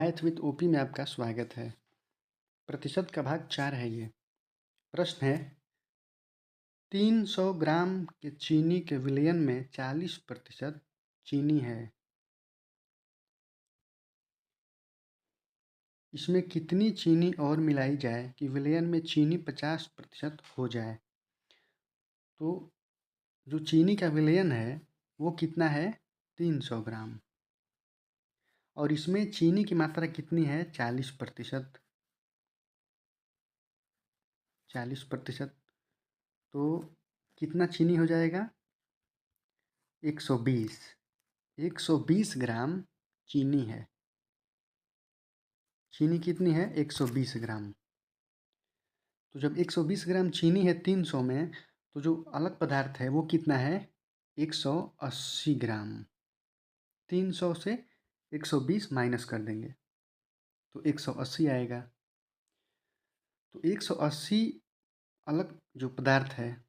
Math with OP में आपका स्वागत है। प्रतिशत का भाग 4 है ये। प्रश्न है 300 ग्राम के चीनी के विलयन में 40% चीनी है। इसमें कितनी चीनी और मिलाई जाए कि विलयन में चीनी 50% हो जाए? तो जो चीनी का विलयन है वो कितना है? 300 ग्राम। और इसमें चीनी की मात्रा कितनी है? 40%। 40%। तो कितना चीनी हो जाएगा? 120। 120 ग्राम चीनी है। चीनी कितनी है? 120 ग्राम। तो जब 120 ग्राम चीनी है 300 में, तो जो अलग पदार्थ है वो कितना है? 180 ग्राम। 300 से 120 माइनस कर देंगे तो 180 आएगा। तो 180 अलग जो पदार्थ है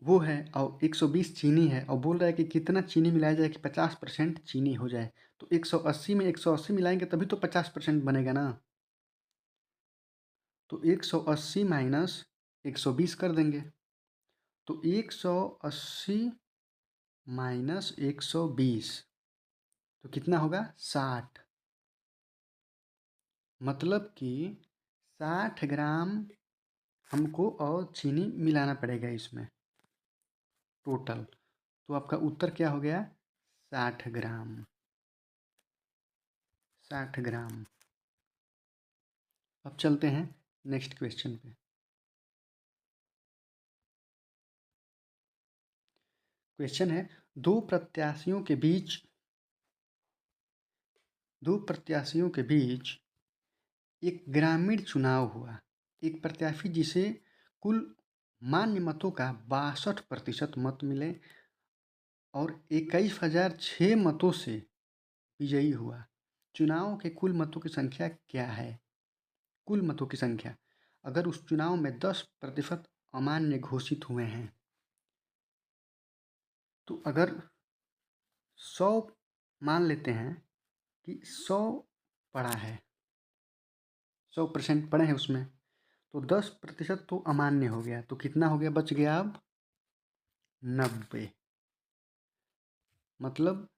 वो है और 120 चीनी है, और बोल रहा है कि कितना चीनी मिलाया जाए कि 50% चीनी हो जाए। तो 180 में 180 मिलाएंगे तभी तो 50% बनेगा ना। तो 180 माइनस 120 कर देंगे तो 180 माइनस 120 तो कितना होगा? 60। मतलब कि 60 ग्राम हमको और चीनी मिलाना पड़ेगा इसमें टोटल। तो आपका उत्तर क्या हो गया? 60 ग्राम। 60 ग्राम। अब चलते हैं नेक्स्ट क्वेश्चन पे। क्वेश्चन है दो प्रत्याशियों के बीच एक ग्रामीण चुनाव हुआ। एक प्रत्याशी जिसे कुल मान्य मतों का 62% मत मिले और 21,006 मतों से विजयी हुआ। चुनाव के कुल मतों की संख्या क्या है? कुल मतों की संख्या अगर उस चुनाव में 10% अमान्य घोषित हुए हैं, तो अगर 100 मान लेते हैं कि 100 पड़ा है, 100% पड़े हैं उसमें, तो 10% तो अमान्य हो गया। तो कितना हो गया? बच गया अब 90। मतलब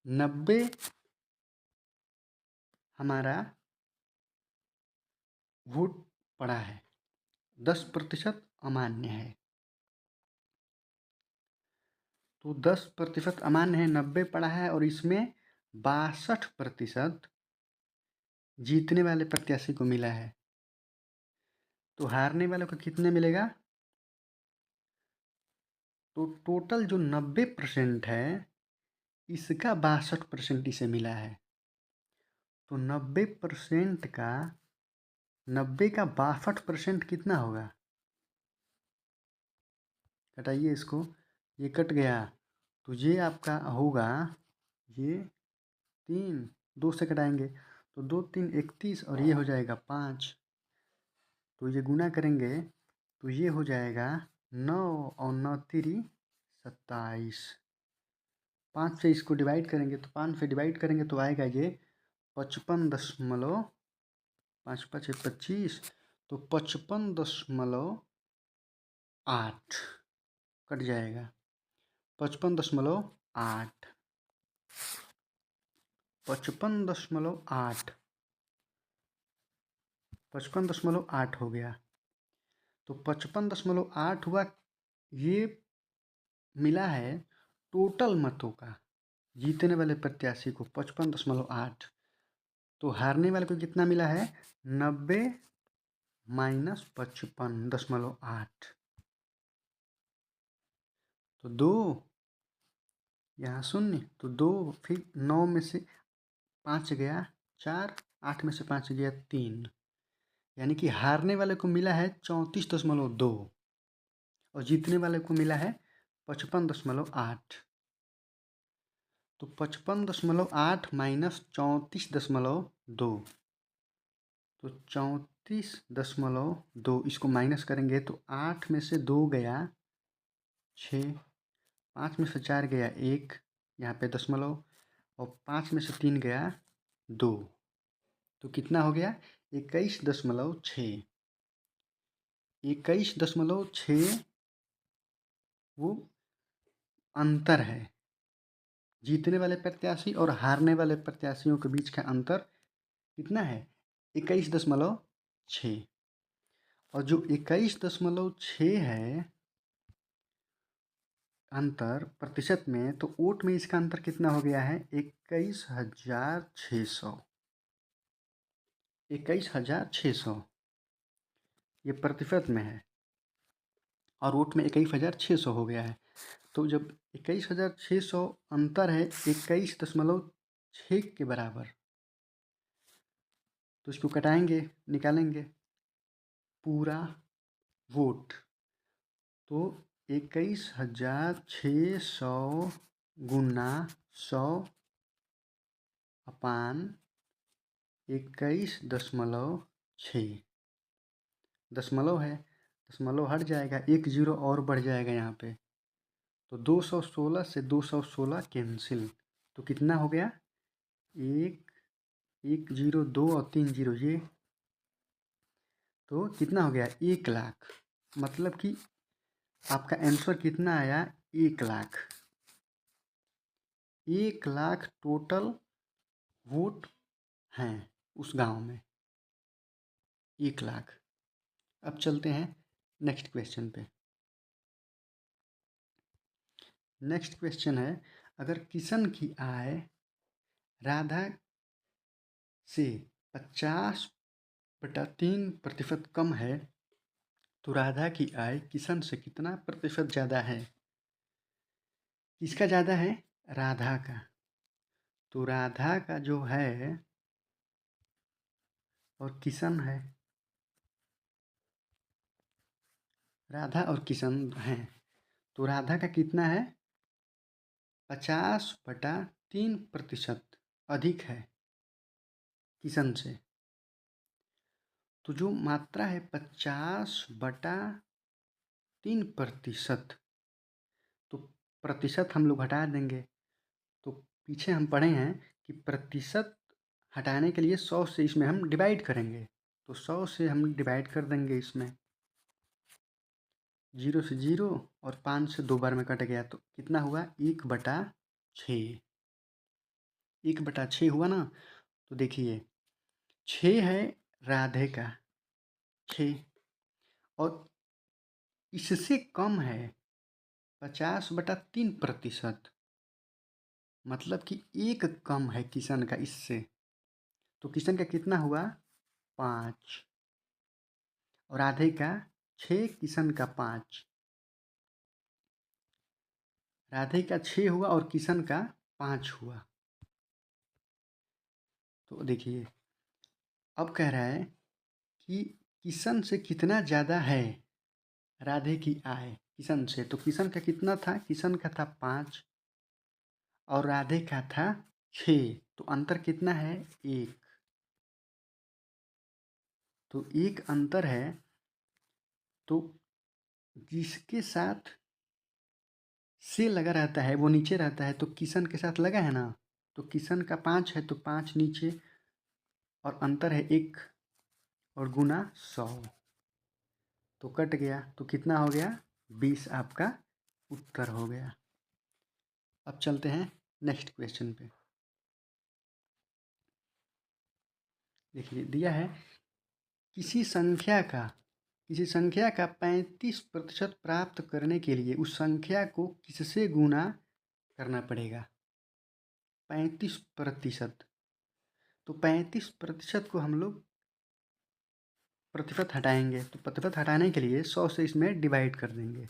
90 हमारा वोट पड़ा है, 10% अमान्य है। तो 10% अमान्य है, 90 पड़ा है, और इसमें 62% जीतने वाले प्रत्याशी को मिला है। तो हारने वालों को कितने मिलेगा? तो टोटल जो 90% है इसका 62% इसे मिला है। तो 90% का 90 का 62% कितना होगा? घटाइए इसको, ये कट गया तो ये आपका होगा, ये 3 2 से घटाएंगे तो 2 3 31 और ये हो जाएगा 5। तो ये गुना करेंगे तो ये हो जाएगा 9 और 9 तिरी 27। 5 से इसको डिवाइड करेंगे तो 5 से डिवाइड करेंगे तो आएगा ये 55.5 5 25 तो 55.8 कट जाएगा। 55.8 55.8 55.8 हो गया। तो 55.8 हुआ। ये मिला है टोटल मतों का, जीतने वाले प्रत्याशी को 55.8। तो हारने वाले को कितना मिला है? 90 माइनस 55.8। तो 2 यहाँ 0 तो 2, फिर 9 में से 5 गया 4, 8 में से 5 गया 3, यानी कि हारने वाले को मिला है 34.2 और जीतने वाले को मिला है 55.8। तो 55.8 माइनस 34.2 तो 34.2 इसको माइनस करेंगे तो 8 में से 2 गया 6, 5 में से 4 गया 1, यहाँ पे दशमलव, और 5 में से 3 गया 2, तो कितना हो गया 21.6। 21.6 वो अंतर है, जीतने वाले प्रत्याशी और हारने वाले प्रत्याशियों के बीच का अंतर कितना है 21.6। और जो 21.6 है अंतर प्रतिशत में, तो वोट में इसका अंतर कितना हो गया है 21,600। 21,600 ये प्रतिशत में है और वोट में 21,600 हो गया है। तो जब 21,600 अंतर है 21.6 के बराबर, तो इसको घटाएंगे, निकालेंगे पूरा वोट, तो 21,600 गुना 100 अपान 21.6। दशमलव है, दशमलव हट जाएगा, 1 जीरो और बढ़ जाएगा यहाँ पे, तो 216 से 216 कैंसिल, तो कितना हो गया 1 जीरो 2 और 3 जीरो ये, तो कितना हो गया 1 लाख। मतलब कि आपका आंसर कितना आया 1 लाख। 1 लाख टोटल वोट हैं उस गांव में, 1 लाख। अब चलते हैं नेक्स्ट क्वेश्चन पे। नेक्स्ट क्वेश्चन है, अगर किशन की आय राधा से 50/3% कम है, तो राधा की आय किशन से कितना प्रतिशत ज़्यादा है। किसका ज़्यादा है राधा का। तो राधा का जो है और किशन है, राधा और किशन हैं, तो राधा का कितना है 50/3% अधिक है किशन से। तो जो मात्रा है 50/3%, तो प्रतिशत हम लोग हटा देंगे। तो पीछे हम पढ़े हैं कि प्रतिशत हटाने के लिए 100 से इसमें हम डिवाइड करेंगे, तो 100 से हम डिवाइड कर देंगे इसमें, 0 से 0 और 5 से 2 बार में कट गया, तो कितना हुआ 1/6। 1/6 हुआ ना। तो देखिए 6 है राधे का 6, और इससे कम है 50/3%, मतलब कि 1 कम है किशन का इससे। तो किशन का कितना हुआ 5 और राधे का 6, किशन का 5। राधे का 6 हुआ और किशन का 5 हुआ। तो देखिए अब कह रहा है कि किशन से कितना ज़्यादा है राधे की आय किशन से। तो किशन का कितना था, किशन का था 5 और राधे का था 6, तो अंतर कितना है 1। तो 1 अंतर है, तो जिसके साथ से लगा रहता है वो नीचे रहता है, तो किशन के साथ लगा है ना, तो किशन का 5 है तो 5 नीचे, और अंतर है 1 और गुना 100, तो कट गया, तो कितना हो गया 20 आपका उत्तर हो गया। अब चलते हैं नेक्स्ट क्वेश्चन पे। देखिए दिया है किसी संख्या का 35% प्राप्त करने के लिए उस संख्या को किससे गुना करना पड़ेगा। 35%, तो 35% को हम लोग प्रतिशत हटाएंगे, तो प्रतिशत हटाने के लिए 100 से इसमें डिवाइड कर देंगे,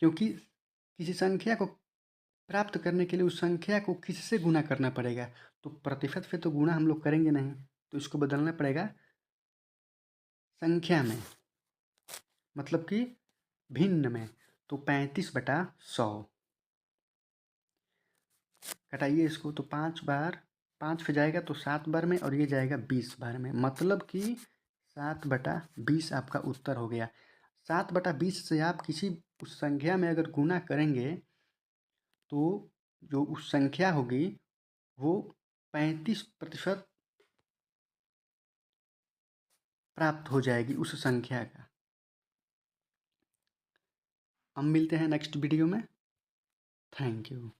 क्योंकि किसी संख्या को प्राप्त करने के लिए उस संख्या को किससे गुना करना पड़ेगा। तो प्रतिशत से तो गुना हम लोग करेंगे नहीं, तो इसको बदलना पड़ेगा संख्या में, मतलब कि भिन्न में। तो 35/100 घटाइए इसको, तो 5 बार 5 से जाएगा तो 7 बार में, और ये जाएगा 20 बार में, मतलब कि 7/20 आपका उत्तर हो गया। 7/20 से आप किसी उस संख्या में अगर गुना करेंगे तो जो उस संख्या होगी वो 35% प्राप्त हो जाएगी उस संख्या का। हम मिलते हैं नेक्स्ट वीडियो में। Thank you.